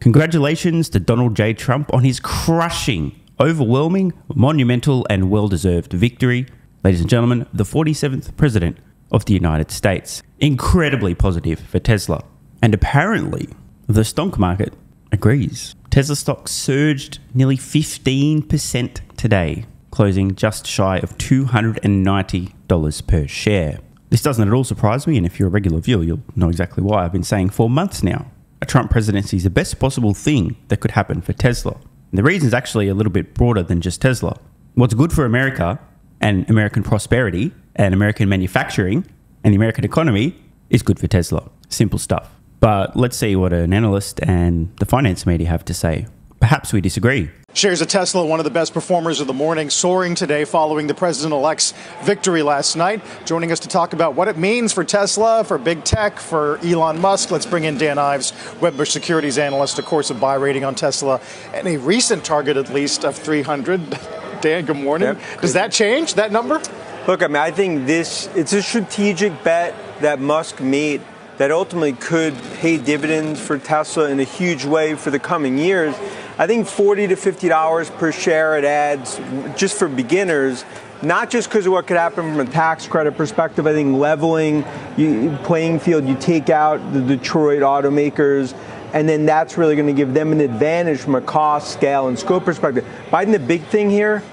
Congratulations to Donald J. Trump on his crushing, overwhelming, monumental, and well-deserved victory. Ladies and gentlemen, the 47th President of the United States. Incredibly positive for Tesla. And apparently, the stock market agrees. Tesla stock surged nearly 15% today, closing just shy of $290 per share. This doesn't at all surprise me, and if you're a regular viewer, you'll know exactly why. I've been saying for months now, a Trump presidency is the best possible thing that could happen for Tesla. And the reason is actually a little bit broader than just Tesla. What's good for America and American prosperity and American manufacturing and the American economy is good for Tesla. Simple stuff. But let's see what an analyst and the finance media have to say. Perhaps we disagree. Shares of Tesla, one of the best performers of the morning, soaring today following the president-elect's victory last night. Joining us to talk about what it means for Tesla, for big tech, for Elon Musk, let's bring in Dan Ives, Wedbush Securities analyst, of course, a buy rating on Tesla, and a recent target at least of 300. Dan, good morning. Yep. Does that change, that number? Look, I mean, I think it's a strategic bet that Musk made that ultimately could pay dividends for Tesla in a huge way for the coming years. I think $40 to $50 per share it adds just for beginners, not just because of what could happen from a tax credit perspective. I think leveling playing field, you take out the Detroit automakers, and then that's really going to give them an advantage from a cost, scale, and scope perspective. But I think the big thing here,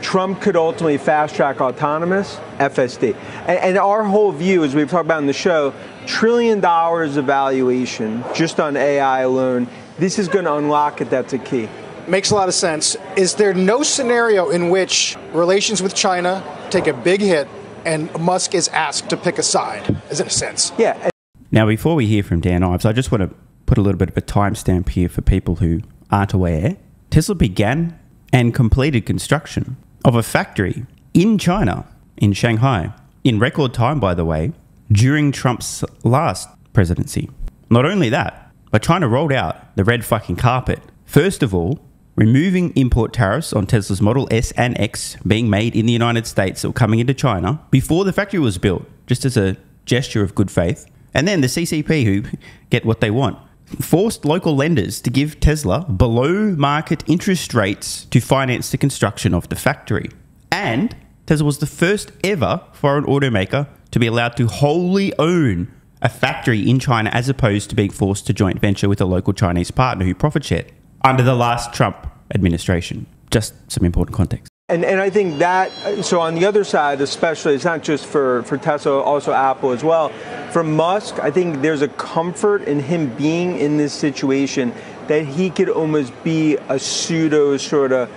Trump could ultimately fast-track autonomous, FSD. And our whole view, as we've talked about in the show, $1 trillion of valuation just on AI alone. This is going to unlock it. That's a key. Makes a lot of sense. Is there no scenario in which relations with China take a big hit and Musk is asked to pick a side, as in a sense? Yeah. Now, before we hear from Dan Ives, I just want to put a little bit of a timestamp here for people who aren't aware. Tesla began and completed construction of a factory in China, in Shanghai, in record time, by the way, during Trump's last presidency. Not only that, but China rolled out the red fucking carpet. First of all, removing import tariffs on Tesla's Model S and X being made in the United States or coming into China before the factory was built, just as a gesture of good faith. And then the CCP, who get what they want, forced local lenders to give Tesla below market interest rates to finance the construction of the factory. And Tesla was the first ever foreign automaker to be allowed to wholly own a factory in China as opposed to being forced to joint venture with a local Chinese partner who profit shared under the last Trump administration. Just some important context. And I think that, so on the other side, especially, it's not just for Tesla, also Apple as well. For Musk, I think there's a comfort in him being in this situation that he could almost be a pseudo sort of,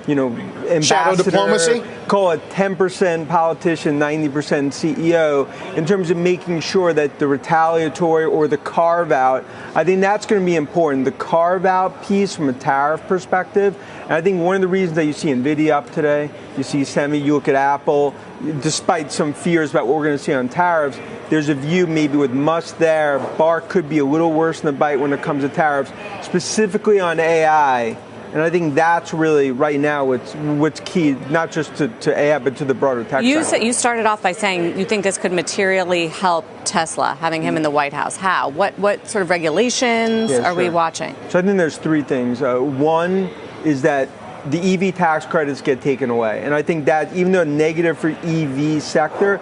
ambassador. Shadow diplomacy? Call it 10% politician, 90% CEO, in terms of making sure that the retaliatory or the carve-out, I think that's going to be important. The carve-out piece from a tariff perspective. And I think one of the reasons that you see NVIDIA up today, you see semi, you look at Apple, despite some fears about what we're going to see on tariffs, there's a view maybe with Musk there, Bark could be a little worse in the bite when it comes to tariffs, specifically on AI. And I think that's really, right now, what's key, not just to AI, but to the broader tech sector. You started off by saying you think this could materially help Tesla, having him in the White House. How? What sort of regulations are we watching? So I think there's three things. One is that the EV tax credits get taken away. And I think that, even though negative for EV sector,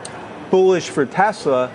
bullish for Tesla.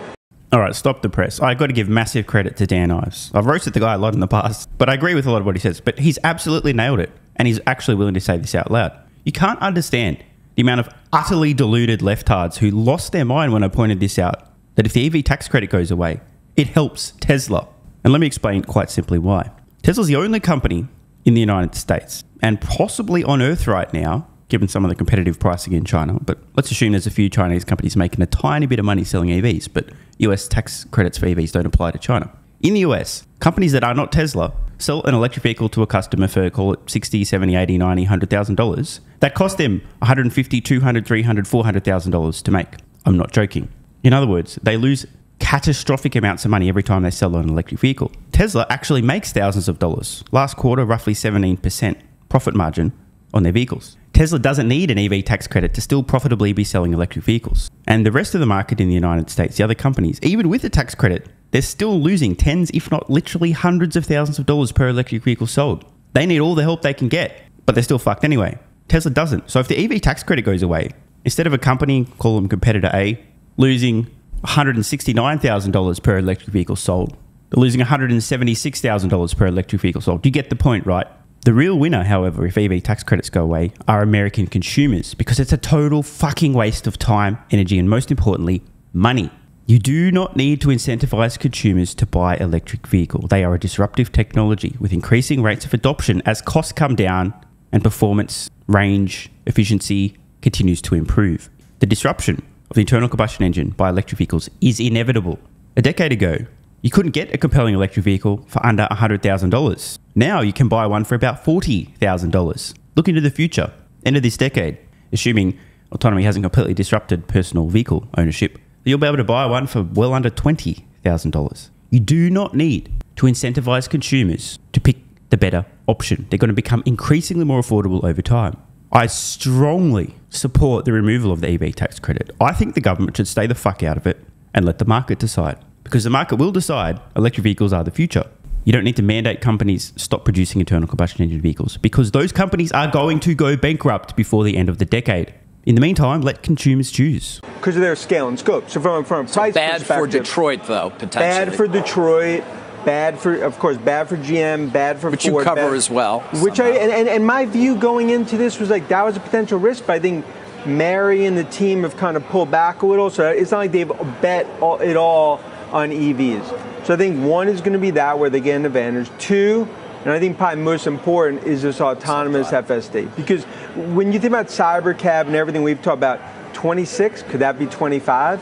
All right, stop the press. I got to give massive credit to Dan Ives. I've roasted the guy a lot in the past, but I agree with a lot of what he says. But he's absolutely nailed it, and he's actually willing to say this out loud. You can't understand the amount of utterly deluded leftards who lost their mind when I pointed this out, that if the EV tax credit goes away, it helps Tesla. And let me explain quite simply why. Tesla's the only company in the United States, and possibly on Earth right now, given some of the competitive pricing in China, but let's assume there's a few Chinese companies making a tiny bit of money selling EVs, but US tax credits for EVs don't apply to China. In the US, companies that are not Tesla sell an electric vehicle to a customer for, call it $60, $70, $80, $90, $100,000. That cost them $150, $200, $300, $400,000 to make. I'm not joking. In other words, they lose catastrophic amounts of money every time they sell an electric vehicle. Tesla actually makes thousands of dollars. Last quarter, roughly 17% profit margin on their vehicles. Tesla doesn't need an EV tax credit to still profitably be selling electric vehicles. And the rest of the market in the United States, the other companies, even with the tax credit, they're still losing tens, if not literally hundreds of thousands of dollars per electric vehicle sold. They need all the help they can get, but they're still fucked anyway. Tesla doesn't. So if the EV tax credit goes away, instead of a company, call them competitor A, losing $169,000 per electric vehicle sold, they're losing $176,000 per electric vehicle sold. You get the point, right? The real winner, however, if EV tax credits go away, are American consumers, because it's a total fucking waste of time, energy, and most importantly, money. You do not need to incentivize consumers to buy electric vehicle. They are a disruptive technology with increasing rates of adoption as costs come down and performance, range, efficiency continues to improve. The disruption of the internal combustion engine by electric vehicles is inevitable. A decade ago, you couldn't get a compelling electric vehicle for under $100,000. Now you can buy one for about $40,000. Look into the future, end of this decade, assuming autonomy hasn't completely disrupted personal vehicle ownership, you'll be able to buy one for well under $20,000. You do not need to incentivize consumers to pick the better option. They're going to become increasingly more affordable over time. I strongly support the removal of the EV tax credit. I think the government should stay the fuck out of it and let the market decide, because the market will decide electric vehicles are the future. You don't need to mandate companies stop producing internal combustion engine vehicles, because those companies are going to go bankrupt before the end of the decade. In the meantime, let consumers choose. Because of their scale and scope. So from a price bad perspective, for Detroit, though, potentially. Bad for Detroit. Bad for, of course, bad for GM, bad for Which Ford. You cover as well. Which and my view going into this was like that was a potential risk, but I think Mary and the team have kind of pulled back a little. So it's not like they've bet it all on EVs. So I think one is going to be that where they get an advantage. Two, and I think probably most important, is this autonomous FSD. Because when you think about Cybercab and everything we've talked about, 26, could that be 25?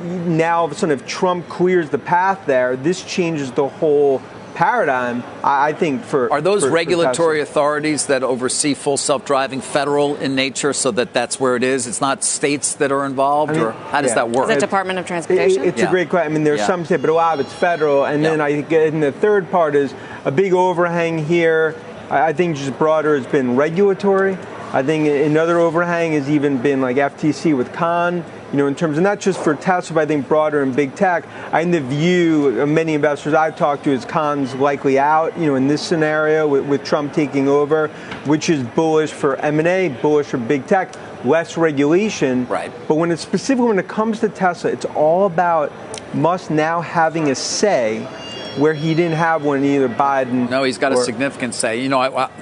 Now, all of a sudden, if Trump clears the path there, this changes the whole paradigm, I think, Are those regulatory for authorities that oversee full self-driving federal in nature, so that's where it is? It's not states that are involved, or how does that work? Is it Department of Transportation? It's a great question. I mean, there's some state, but a lot of it's federal. And then I think and the third part is a big overhang here. I think just broader has been regulatory. I think another overhang has even been like FTC with Khan, in terms of not just for Tesla, but I think broader in big tech. I think the view of many investors I've talked to is Khan's likely out, in this scenario with Trump taking over, which is bullish for M&A, bullish for big tech, less regulation. Right. But when it comes to Tesla, it's all about Musk now having a say where he didn't have one, either Biden. No, he's got a significant say.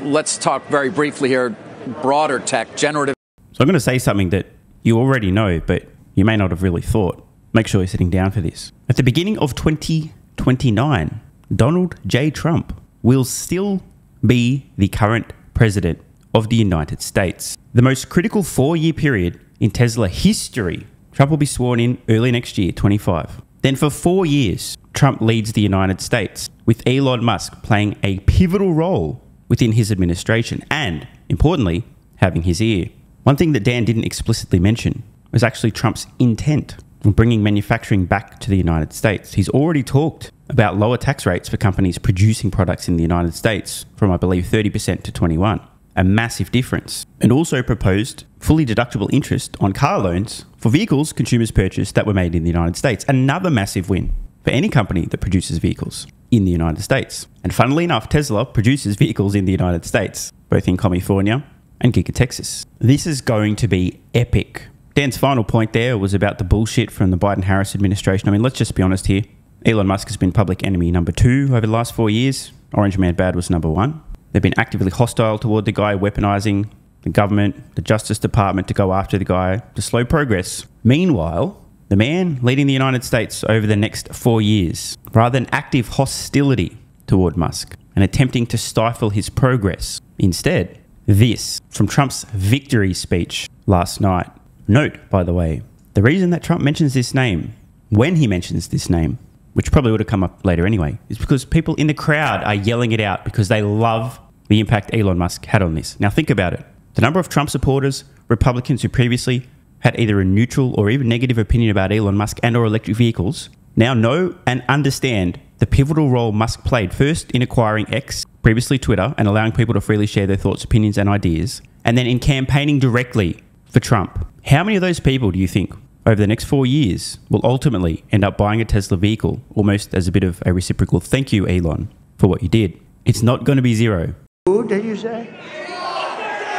Let's talk very briefly here. Broader tech, generative. So I'm going to say something that you already know, but you may not have really thought. Make sure you're sitting down for this. At the beginning of 2029, Donald J. Trump will still be the current president of the United States. The most critical 4-year period in Tesla history. Trump will be sworn in early next year, 25. Then for 4 years, Trump leads the United States, with Elon Musk playing a pivotal role within his administration and, importantly, having his ear. One thing that Dan didn't explicitly mention was actually Trump's intent on bringing manufacturing back to the United States. He's already talked about lower tax rates for companies producing products in the United States from, I believe, 30% to 21%. A massive difference. And also proposed fully deductible interest on car loans for vehicles consumers purchased that were made in the United States. Another massive win for any company that produces vehicles in the United States. And funnily enough, Tesla produces vehicles in the United States, both in California and Giga, Texas. This is going to be epic. Dan's final point there was about the bullshit from the Biden-Harris administration. I mean, let's just be honest here. Elon Musk has been public enemy number 2 over the last 4 years. Orange Man Bad was number 1. They've been actively hostile toward the guy, weaponizing the government, the Justice Department to go after the guy to slow progress. Meanwhile, the man leading the United States over the next 4 years, rather than active hostility toward Musk and attempting to stifle his progress, instead, this from Trump's victory speech last night. Note, by the way, the reason that Trump mentions this name, when he mentions this name, which probably would have come up later anyway, is because people in the crowd are yelling it out because they love the impact Elon Musk had on this. Now think about it. The number of Trump supporters, Republicans who previously had either a neutral or even negative opinion about Elon Musk and or electric vehicles, now know and understand the pivotal role Musk played, first in acquiring X, previously Twitter, and allowing people to freely share their thoughts, opinions, and ideas, and then in campaigning directly for Trump, how many of those people do you think over the next 4 years will ultimately end up buying a Tesla vehicle almost as a bit of a reciprocal thank you, Elon, for what you did? It's not going to be zero. Who did you say?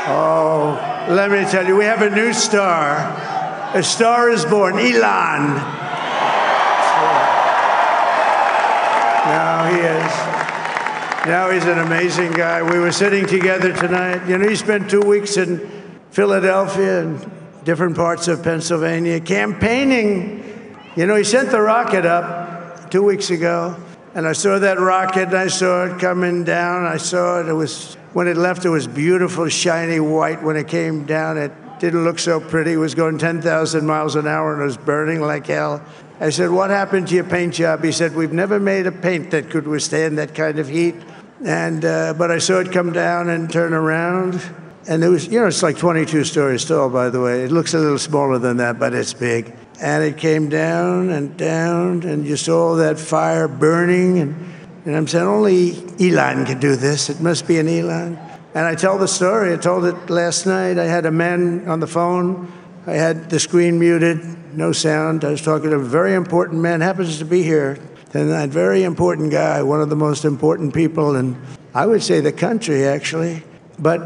Oh, let me tell you, we have a new star. A star is born, Elon. Now he is. Now he's an amazing guy. We were sitting together tonight. You know, he spent 2 weeks in Philadelphia and different parts of Pennsylvania campaigning. You know, he sent the rocket up 2 weeks ago, and I saw that rocket, and I saw it coming down. I saw it. It was, when it left, it was beautiful, shiny white. When it came down, it didn't look so pretty. It was going 10,000 miles an hour, and it was burning like hell. I said, what happened to your paint job? He said, we've never made a paint that could withstand that kind of heat. And but I saw it come down and turn around. And it was, you know, it's like 22 stories tall, by the way. It looks a little smaller than that, but it's big. And it came down, and you saw that fire burning. And I'm saying, only Elon can do this. It must be an Elon. And I tell the story. I told it last night. I had a man on the phone. I had the screen muted, no sound. I was talking to a very important man, happens to be here. And that very important guy, one of the most important people in, I would say, the country, actually. But,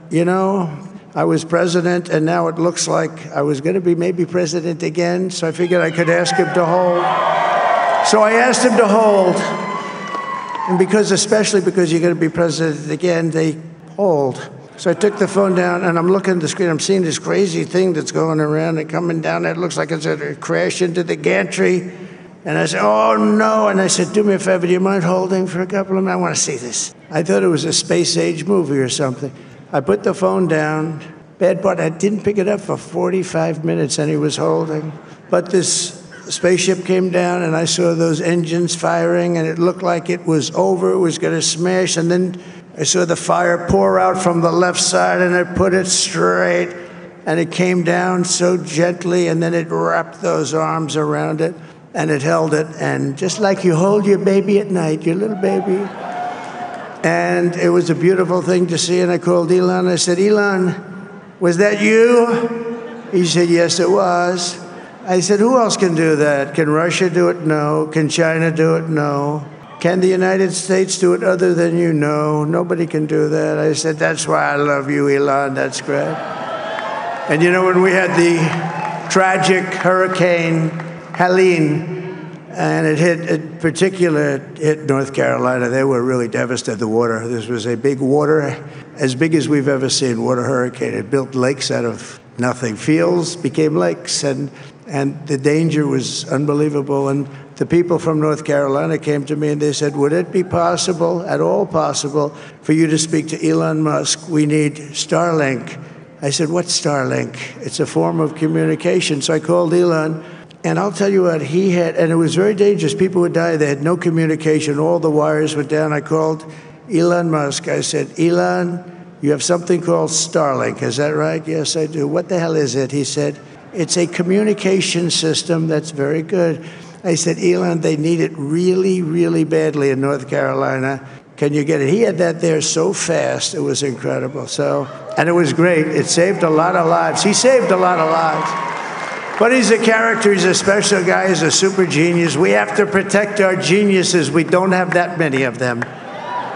you know, I was president, and now it looks like I was going to be maybe president again, so I figured I could ask him to hold. So I asked him to hold. And especially because you're going to be president again, they hold. So I took the phone down, and I'm looking at the screen. I'm seeing this crazy thing that's going around and coming down. It looks like it's going to crash into the gantry. And I said, oh, no. And I said, do me a favor, do you mind holding for a couple of minutes? I want to see this. I thought it was a space-age movie or something. I put the phone down. Bad part, I didn't pick it up for 45 minutes, and he was holding. But this spaceship came down, and I saw those engines firing, and it looked like it was over. It was going to smash. And then I saw the fire pour out from the left side, and I put it straight. And it came down so gently, and then it wrapped those arms around it. And it held it, and just like you hold your baby at night, your little baby. And it was a beautiful thing to see, and I called Elon. I said, Elon, was that you? He said, yes, it was. I said, who else can do that? Can Russia do it? No. Can China do it? No. Can the United States do it other than you? No. Nobody can do that. I said, that's why I love you, Elon. That's great. And you know, when we had the tragic hurricane Helene, and it hit North Carolina. They were really devastated, the water. This was a big water, as big as we've ever seen, water hurricane. It built lakes out of nothing. Fields became lakes, and the danger was unbelievable. And the people from North Carolina came to me and they said, would it be possible, at all possible, for you to speak to Elon Musk? We need Starlink. I said, what's Starlink? It's a form of communication. So I called Elon. And I'll tell you what, he had, and it was very dangerous. People would die. They had no communication. All the wires were down. I called Elon Musk. I said, Elon, you have something called Starlink. Is that right? Yes, I do. What the hell is it? He said, it's a communication system that's very good. I said, Elon, they need it really, really badly in North Carolina. Can you get it? He had that there so fast. It was incredible. And it was great. It saved a lot of lives. He saved a lot of lives. But he's a character, he's a special guy, he's a super genius. We have to protect our geniuses. We don't have that many of them.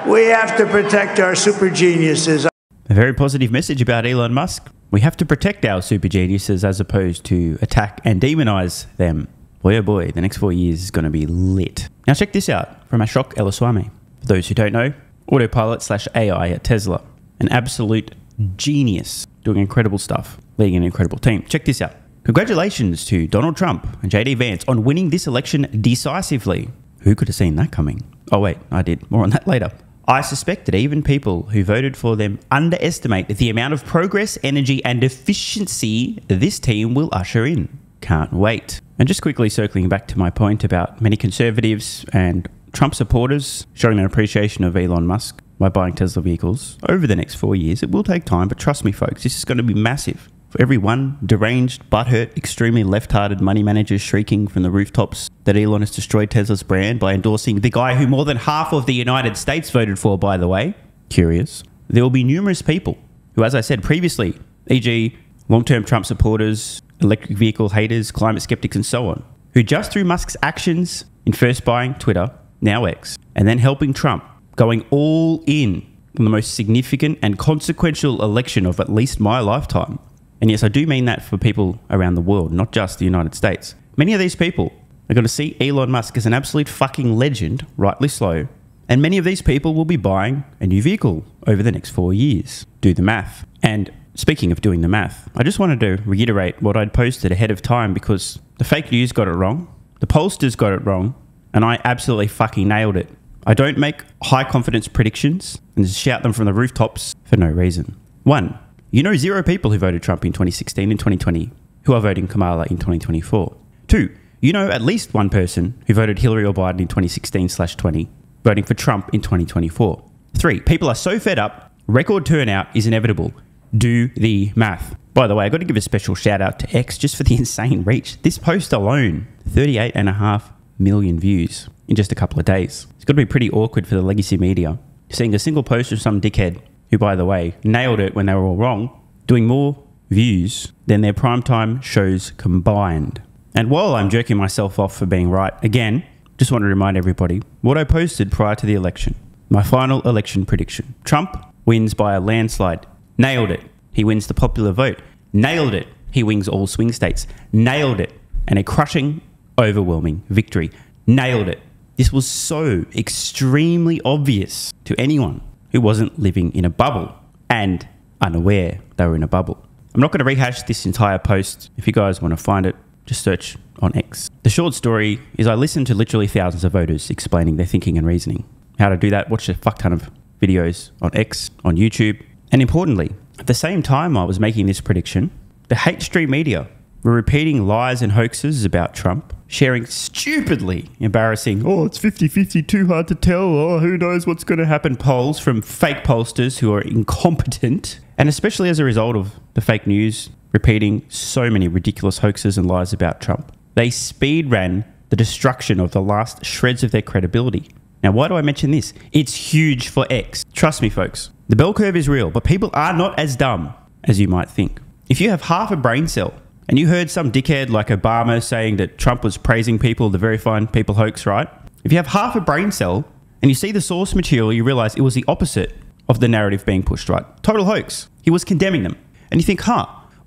We have to protect our super geniuses. A very positive message about Elon Musk. We have to protect our super geniuses as opposed to attack and demonize them. Boy, oh boy, the next 4 years is going to be lit. Now check this out from Ashok Elluswamy. For those who don't know, Autopilot/AI at Tesla. An absolute genius doing incredible stuff, leading an incredible team. Check this out. Congratulations to Donald Trump and JD Vance on winning this election decisively. Who could have seen that coming? Oh wait, I did. More on that later. I suspect that even people who voted for them underestimate the amount of progress, energy and efficiency this team will usher in. Can't wait. And just quickly circling back to my point about many conservatives and Trump supporters showing their appreciation of Elon Musk by buying Tesla vehicles over the next 4 years. It will take time, but trust me folks, this is going to be massive. For every one deranged, butthurt, extremely left-hearted money manager shrieking from the rooftops that Elon has destroyed Tesla's brand by endorsing the guy who more than half of the United States voted for, by the way, curious, there will be numerous people who, as I said previously, e.g. long-term Trump supporters, electric vehicle haters, climate skeptics, and so on, who just through Musk's actions in first buying Twitter, now X, and then helping Trump, going all in on the most significant and consequential election of at least my lifetime. And yes, I do mean that for people around the world, not just the United States. Many of these people are going to see Elon Musk as an absolute fucking legend, rightly so. And many of these people will be buying a new vehicle over the next 4 years. Do the math. And speaking of doing the math, I just wanted to reiterate what I'd posted ahead of time because the fake news got it wrong, the pollsters got it wrong, and I absolutely fucking nailed it. I don't make high confidence predictions and just shout them from the rooftops for no reason. 1. You know 0 people who voted Trump in 2016 and 2020 who are voting Kamala in 2024. 2. You know at least 1 person who voted Hillary or Biden in 2016/20, voting for Trump in 2024. 3. People are so fed up, record turnout is inevitable. Do the math. By the way, I've got to give a special shout out to X just for the insane reach. This post alone, 38.5 million views in just a couple of days. It's got to be pretty awkward for the legacy media. Seeing a single post of some dickhead, who by the way, nailed it when they were all wrong, doing more views than their primetime shows combined. And while I'm jerking myself off for being right, again, just want to remind everybody what I posted prior to the election. My final election prediction. Trump wins by a landslide. Nailed it. He wins the popular vote. Nailed it. He wins all swing states. Nailed it. And a crushing, overwhelming victory. Nailed it. This was so extremely obvious to anyone who wasn't living in a bubble and unaware they were in a bubble. I'm not going to rehash this entire post. If you guys want to find it, just search on X. The short story is I listened to literally thousands of voters explaining their thinking and reasoning. How to do that, watch a fuck ton of videos on X, on YouTube. And importantly, at the same time I was making this prediction, the hate stream media were repeating lies and hoaxes about Trump, sharing stupidly embarrassing, oh, it's 50-50, too hard to tell, oh, who knows what's going to happen polls from fake pollsters who are incompetent. And especially as a result of the fake news repeating so many ridiculous hoaxes and lies about Trump, they speed ran the destruction of the last shreds of their credibility. Now, why do I mention this? It's huge for X. Trust me, folks. The bell curve is real, but people are not as dumb as you might think. If you have half a brain cell and you heard some dickhead like Obama saying that Trump was praising people, the very fine people hoax, right? If you have half a brain cell and you see the source material, you realize it was the opposite of the narrative being pushed, right? Total hoax. He was condemning them. And you think,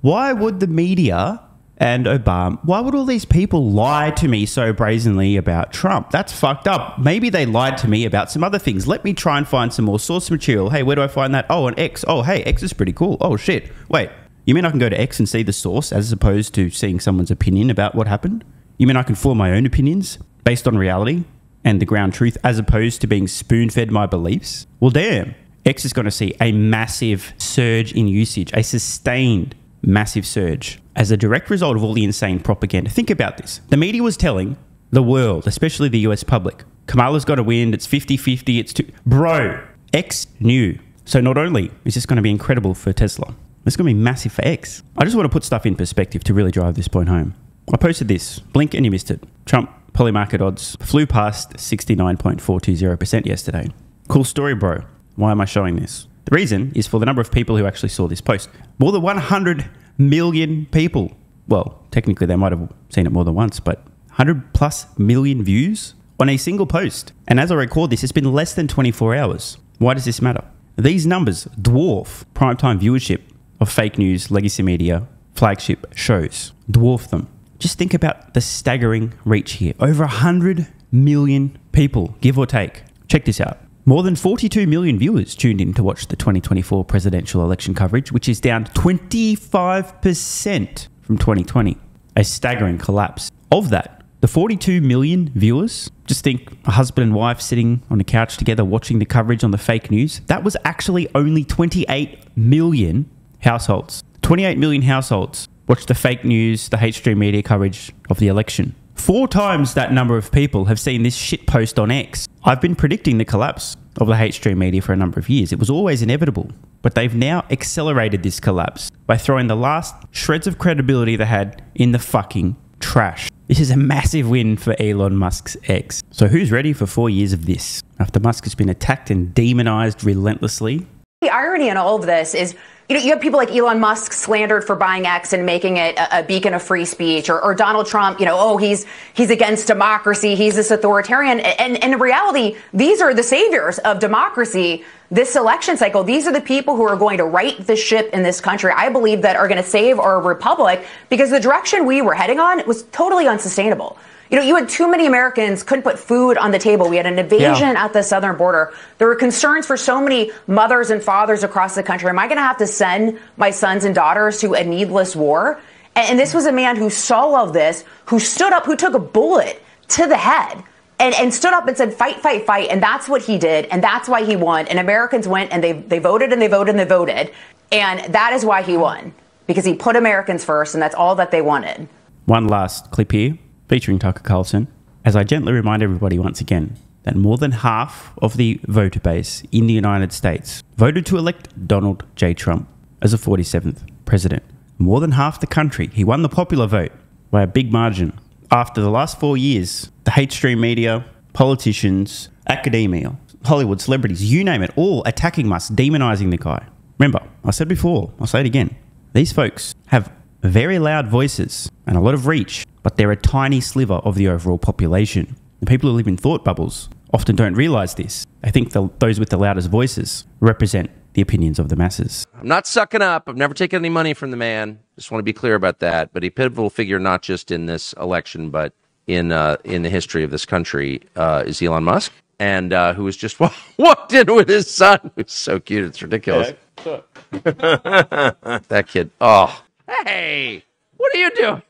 why would the media and Obama, why would all these people lie to me so brazenly about Trump? That's fucked up. Maybe they lied to me about some other things. Let me try and find some more source material. Hey, where do I find that? Oh, on X. Oh, hey, X is pretty cool. Oh, shit. Wait, you mean I can go to X and see the source as opposed to seeing someone's opinion about what happened? You mean I can form my own opinions based on reality and the ground truth as opposed to being spoon-fed my beliefs? Well, damn. X is going to see a massive surge in usage, a sustained massive surge as a direct result of all the insane propaganda. Think about this. The media was telling the world, especially the US public, Kamala's got to win, it's 50-50, it's too... Bro, X knew. So not only is this going to be incredible for Tesla, it's going to be massive for X. I just want to put stuff in perspective to really drive this point home. I posted this, blink and you missed it. Trump poly-market odds flew past 69.420% yesterday. Cool story, bro. Why am I showing this? The reason is for the number of people who actually saw this post. More than 100 million people. Well, technically they might have seen it more than once, but 100 plus million views on a single post. And as I record this, it's been less than 24 hours. Why does this matter? These numbers dwarf primetime viewership of fake news, legacy media, flagship shows. Dwarf them. Just think about the staggering reach here. Over 100 million people, give or take. Check this out. More than 42 million viewers tuned in to watch the 2024 presidential election coverage, which is down 25% from 2020. A staggering collapse. Of that, the 42 million viewers, just think a husband and wife sitting on a couch together watching the coverage on the fake news, that was actually only 28 million households. 28 million households watched the fake news, the hate stream media coverage of the election. 4 times that number of people have seen this shit post on X. I've been predicting the collapse of the hate stream media for a number of years. It was always inevitable, but they've now accelerated this collapse by throwing the last shreds of credibility they had in the fucking trash. This is a massive win for Elon Musk's X. So who's ready for 4 years of this? After Musk has been attacked and demonized relentlessly. The irony in all of this is you have people like Elon Musk slandered for buying X and making it a beacon of free speech, or Donald Trump, he's against democracy, he's this authoritarian. And in reality, these are the saviors of democracy this election cycle. These are the people who are going to right the ship in this country, I believe, that are going to save our republic, because the direction we were heading on was totally unsustainable. You had too many Americans couldn't put food on the table. We had an invasion at the southern border. There were concerns for so many mothers and fathers across the country. Am I going to have to send my sons and daughters to a needless war? And this was a man who saw all of this, who stood up, who took a bullet to the head and stood up and said, fight, fight, fight. And that's what he did. And that's why he won. And Americans went and they voted and they voted and they voted. And that is why he won, because he put Americans first. And that's all that they wanted. One last clip here, featuring Tucker Carlson, as I gently remind everybody once again that more than half of the voter base in the United States voted to elect Donald J. Trump as the 47th president. More than half the country. He won the popular vote by a big margin. After the last 4 years, the hate stream media, politicians, academia, Hollywood celebrities, you name it, all attacking Musk, demonizing the guy. Remember, I said before, I'll say it again, these folks have very loud voices and a lot of reach, but they're a tiny sliver of the overall population. The people who live in thought bubbles often don't realize this. They think those with the loudest voices represent the opinions of the masses. I'm not sucking up. I've never taken any money from the man. Just want to be clear about that. But a pivotal figure, not just in this election, but in the history of this country, is Elon Musk, and who was just walked in with his son. It's so cute. It's ridiculous. Yeah, that kid. Oh, hey, what are you doing?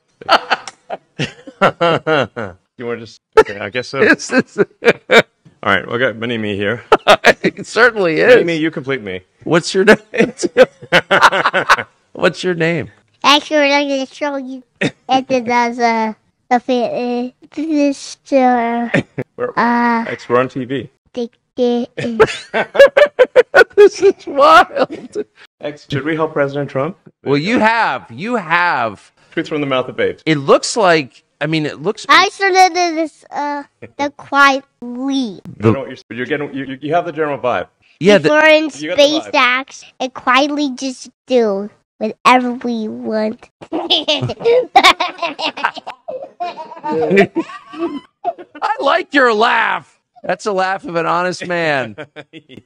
You want to just? Okay, I guess so. All right, we got mini-me here. It certainly is. Mini-me, you complete me. What's your name? What's your name? Actually, I'm going to show you. It does this. We're on TV. This is wild. Should we help President Trump? Well, you have. Truth from the mouth of babes. It looks like. I mean, it looks. I started this the quiet lead. You have the general vibe. Yeah, before in space acts, it quietly just do whatever we want. I like your laugh. That's a laugh of an honest man.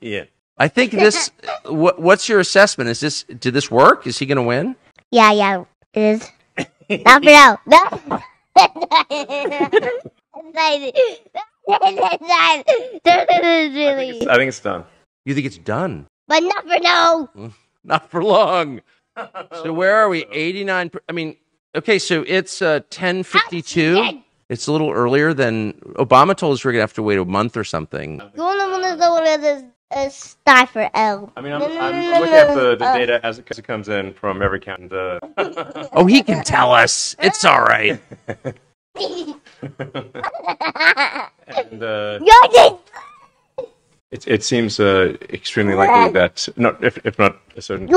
Yeah. I think this. What's your assessment? Did this work? Is he going to win? Yeah, it is. Not for now. No. I think it's done. You think it's done? But not for now. Not for long. So where are we? 89. I mean, okay, so it's 10:52. It's a little earlier than Obama told us we're going to have to wait a month or something. You only want to know what it is start for L. I mean, I'm looking at the data as it comes in from every count. Oh, he can tell us. It's all right. And, it seems extremely likely that, if not a certain.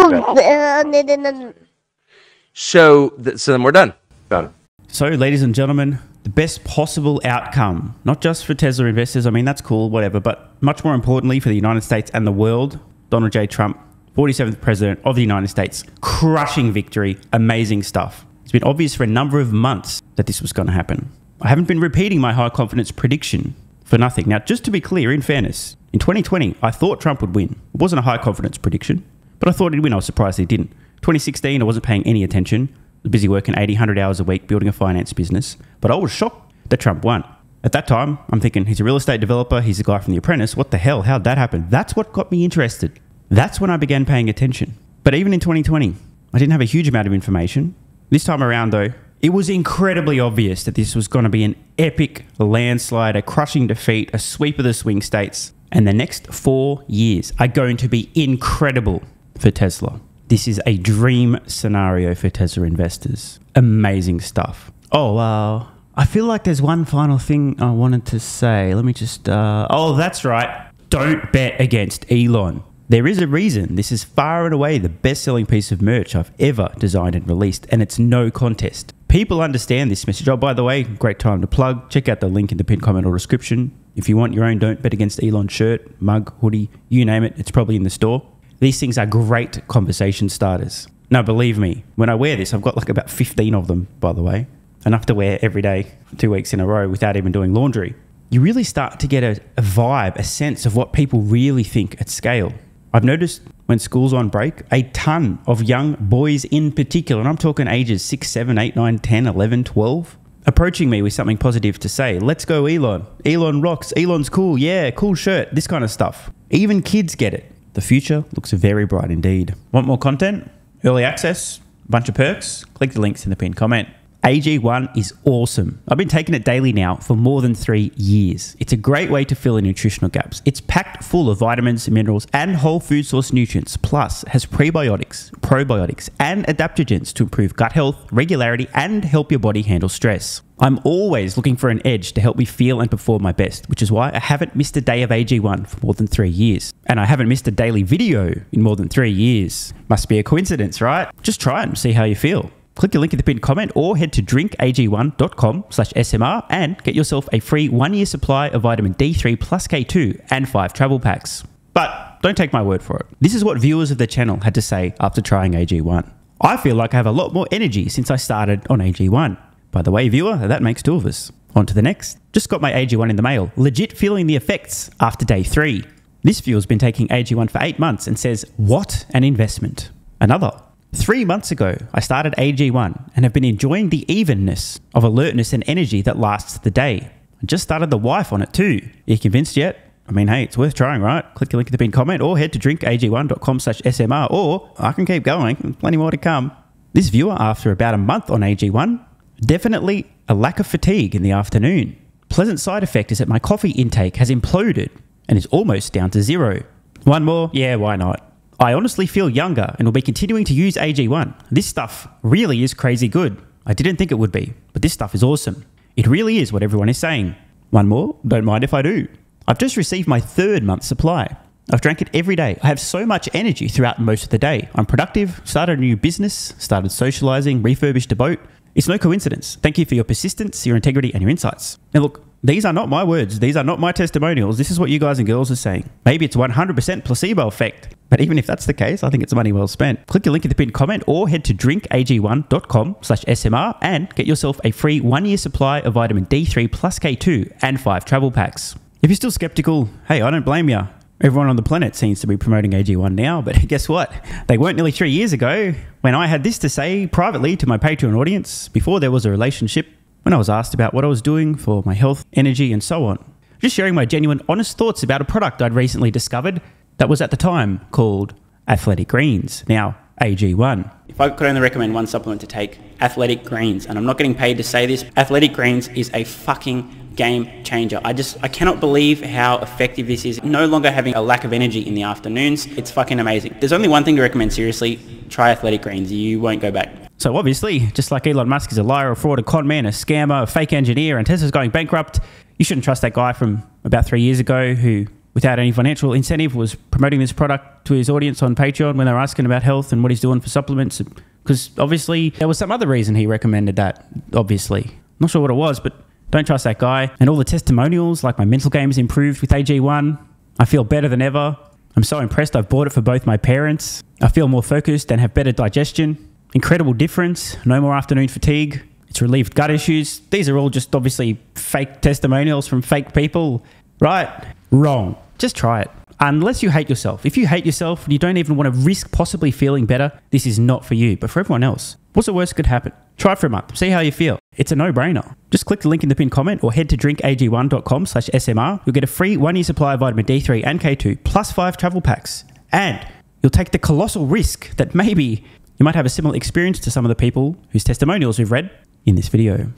So then we're done. Done. So, ladies and gentlemen, the best possible outcome, not just for Tesla investors, I mean, that's cool, whatever, but much more importantly for the United States and the world, Donald J. Trump, 47th President of the United States, crushing victory, amazing stuff. It's been obvious for a number of months that this was going to happen. I haven't been repeating my high confidence prediction for nothing. Now, just to be clear, in fairness, in 2020, I thought Trump would win. It wasn't a high confidence prediction, but I thought he'd win. I was surprised he didn't. 2016, I wasn't paying any attention. I was busy working 80, 100 hours a week building a finance business, but I was shocked that Trump won. At that time, I'm thinking, he's a real estate developer, he's a guy from The Apprentice, what the hell, how'd that happen? That's what got me interested. That's when I began paying attention. But even in 2020, I didn't have a huge amount of information. This time around though, it was incredibly obvious that this was going to be an epic landslide, a crushing defeat, a sweep of the swing states. And the next 4 years are going to be incredible for Tesla. This is a dream scenario for Tesla investors. Amazing stuff. Oh, I feel like there's one final thing I wanted to say. Let me just... oh, that's right. Don't bet against Elon. There is a reason this is far and away the best-selling piece of merch I've ever designed and released, and it's no contest. People understand this message. Oh, by the way, great time to plug. Check out the link in the pinned comment or description. If you want your own Don't Bet Against Elon shirt, mug, hoodie, you name it, it's probably in the store. These things are great conversation starters. Now, believe me, when I wear this, I've got like about 15 of them, by the way. Enough to wear every day for 2 weeks in a row without even doing laundry. You really start to get a vibe, a sense of what people really think at scale. I've noticed when school's on break, a ton of young boys in particular, and I'm talking ages 6, 7, 8, 9, 10, 11, 12, approaching me with something positive to say. Let's go, Elon. Elon rocks. Elon's cool. Yeah, cool shirt. This kind of stuff. Even kids get it. The future looks very bright indeed. Want more content? Early access? A bunch of perks? Click the links in the pinned comment. AG1 is awesome. I've been taking it daily now for more than 3 years. It's a great way to fill in nutritional gaps. It's packed full of vitamins, minerals, and whole food source nutrients. Plus, has prebiotics, probiotics, and adaptogens to improve gut health, regularity, and help your body handle stress. I'm always looking for an edge to help me feel and perform my best, which is why I haven't missed a day of AG1 for more than 3 years. And I haven't missed a daily video in more than 3 years. Must be a coincidence, right? Just try it and see how you feel. Click the link in the pinned comment or head to drinkag1.com/SMR and get yourself a free 1-year supply of vitamin D3 plus K2 and 5 travel packs. But don't take my word for it. This is what viewers of the channel had to say after trying AG1. I feel like I have a lot more energy since I started on AG1. By the way, viewer, that makes 2 of us. On to the next. Just got my AG1 in the mail. Legit feeling the effects after day 3. This viewer's been taking AG1 for 8 months and says, what an investment. Another. 3 months ago, I started AG1 and have been enjoying the evenness of alertness and energy that lasts the day. I just started the wife on it too. Are you convinced yet? I mean, hey, it's worth trying, right? Click the link in the pinned comment or head to drinkag1.com/SMR or I can keep going. There's plenty more to come. This viewer, after about a month on AG1, definitely a lack of fatigue in the afternoon. Pleasant side effect is that my coffee intake has imploded and is almost down to 0. One more? Yeah, why not? I honestly feel younger and will be continuing to use AG1. This stuff really is crazy good. I didn't think it would be, but this stuff is awesome. It really is what everyone is saying. One more? Don't mind if I do. I've just received my 3rd month supply. I've drank it every day. I have so much energy throughout most of the day. I'm productive, started a new business, started socializing, refurbished a boat. It's no coincidence. Thank you for your persistence, your integrity, and your insights. Now look, these are not my words. These are not my testimonials. This is what you guys and girls are saying. Maybe it's 100% placebo effect. But even if that's the case, I think it's money well spent. Click the link in the pinned comment or head to drinkag1.com/SMR and get yourself a free 1-year supply of vitamin D3 plus K2 and 5 travel packs. If you're still skeptical, hey, I don't blame you. Everyone on the planet seems to be promoting AG1 now, but guess what? They weren't nearly 3 years ago when I had this to say privately to my Patreon audience before there was a relationship, when I was asked about what I was doing for my health, energy, and so on. Just sharing my genuine, honest thoughts about a product I'd recently discovered that was at the time called Athletic Greens, now AG1. If I could only recommend one supplement to take, Athletic Greens, and I'm not getting paid to say this, Athletic Greens is a fucking game changer. I cannot believe how effective this is. No longer having a lack of energy in the afternoons. It's fucking amazing. There's only one thing to recommend seriously. Try Athletic Greens. You won't go back. So obviously, just like Elon Musk is a liar, a fraud, a con man, a scammer, a fake engineer, and Tesla's going bankrupt, you shouldn't trust that guy from about 3 years ago who, without any financial incentive, was promoting this product to his audience on Patreon when they were asking about health and what he's doing for supplements. Because obviously, there was some other reason he recommended that, obviously. Not sure what it was, but don't trust that guy. And all the testimonials, like my mental game has improved with AG1. I feel better than ever. I'm so impressed I've bought it for both my parents. I feel more focused and have better digestion. Incredible difference. No more afternoon fatigue. It's relieved gut issues. These are all just obviously fake testimonials from fake people. Right? Wrong. Just try it. Unless you hate yourself. If you hate yourself and you don't even want to risk possibly feeling better, this is not for you. But for everyone else, what's the worst that could happen? Try it for a month. See how you feel. It's a no-brainer. Just click the link in the pinned comment or head to drinkag1.com/SMR. You'll get a free 1-year supply of vitamin D3 and K2 plus 5 travel packs. And you'll take the colossal risk that maybe you might have a similar experience to some of the people whose testimonials we've read in this video.